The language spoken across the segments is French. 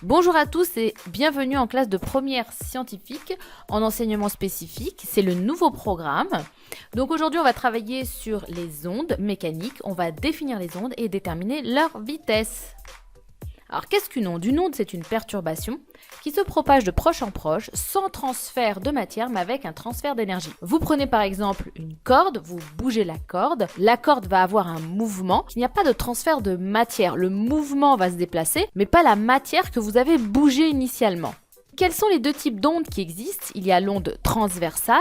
Bonjour à tous et bienvenue en classe de première scientifique en enseignement spécifique. C'est le nouveau programme. Donc aujourd'hui, on va travailler sur les ondes mécaniques. On va définir les ondes et déterminer leur vitesse. Alors qu'est-ce qu'une onde? Une onde, c'est une perturbation qui se propage de proche en proche sans transfert de matière mais avec un transfert d'énergie. Vous prenez par exemple une corde, vous bougez la corde va avoir un mouvement. Il n'y a pas de transfert de matière, le mouvement va se déplacer mais pas la matière que vous avez bougée initialement. Quels sont les deux types d'ondes qui existent? Il y a l'onde transversale.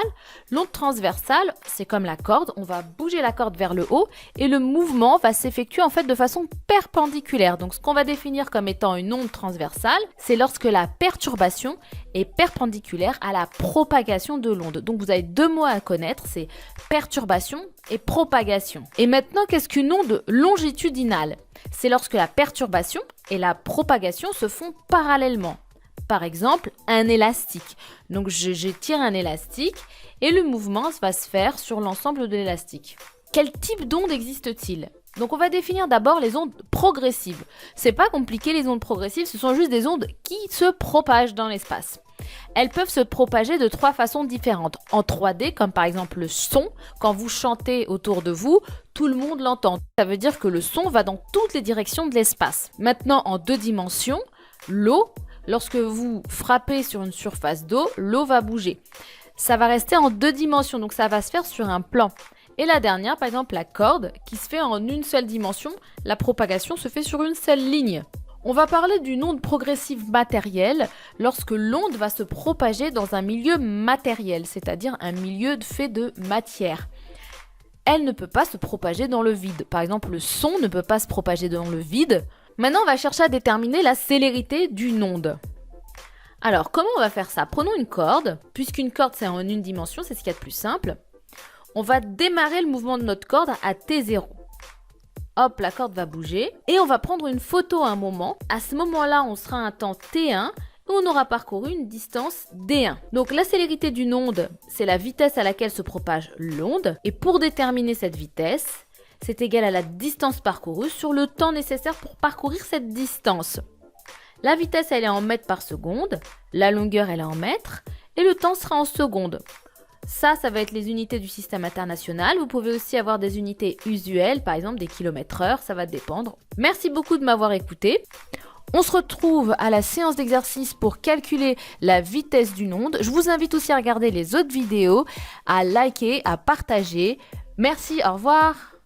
L'onde transversale, c'est comme la corde, on va bouger la corde vers le haut et le mouvement va s'effectuer en fait de façon perpendiculaire. Donc ce qu'on va définir comme étant une onde transversale, c'est lorsque la perturbation est perpendiculaire à la propagation de l'onde. Donc vous avez deux mots à connaître, c'est perturbation et propagation. Et maintenant, qu'est-ce qu'une onde longitudinale? C'est lorsque la perturbation et la propagation se font parallèlement. Par exemple, un élastique. Donc j'étire un élastique et le mouvement va se faire sur l'ensemble de l'élastique. Quel type d'onde existe-t-il? Donc on va définir d'abord les ondes progressives. C'est pas compliqué, les ondes progressives, ce sont juste des ondes qui se propagent dans l'espace. Elles peuvent se propager de trois façons différentes. En 3D, comme par exemple le son, quand vous chantez autour de vous, tout le monde l'entend. Ça veut dire que le son va dans toutes les directions de l'espace. Maintenant, en 2 dimensions, l'eau, lorsque vous frappez sur une surface d'eau, l'eau va bouger. Ça va rester en 2 dimensions, donc ça va se faire sur un plan. Et la dernière, par exemple la corde, qui se fait en une seule dimension, la propagation se fait sur une seule ligne. On va parler d'une onde progressive matérielle lorsque l'onde va se propager dans un milieu matériel, c'est-à-dire un milieu fait de matière. Elle ne peut pas se propager dans le vide. Par exemple, le son ne peut pas se propager dans le vide. Maintenant, on va chercher à déterminer la célérité d'une onde. Alors, comment on va faire ça? Prenons une corde. Puisqu'une corde, c'est en une dimension, c'est ce qu'il y a de plus simple. On va démarrer le mouvement de notre corde à T0. Hop, la corde va bouger. Et on va prendre une photo à un moment. À ce moment-là, on sera à un temps T1 et on aura parcouru une distance D1. Donc, la célérité d'une onde, c'est la vitesse à laquelle se propage l'onde. Et pour déterminer cette vitesse, c'est égal à la distance parcourue sur le temps nécessaire pour parcourir cette distance. La vitesse, elle est en mètres par seconde, la longueur, elle est en mètres, et le temps sera en secondes. Ça va être les unités du système international. Vous pouvez aussi avoir des unités usuelles, par exemple des kilomètres/heure, ça va dépendre. Merci beaucoup de m'avoir écouté. On se retrouve à la séance d'exercice pour calculer la vitesse d'une onde. Je vous invite aussi à regarder les autres vidéos, à liker, à partager. Merci, au revoir.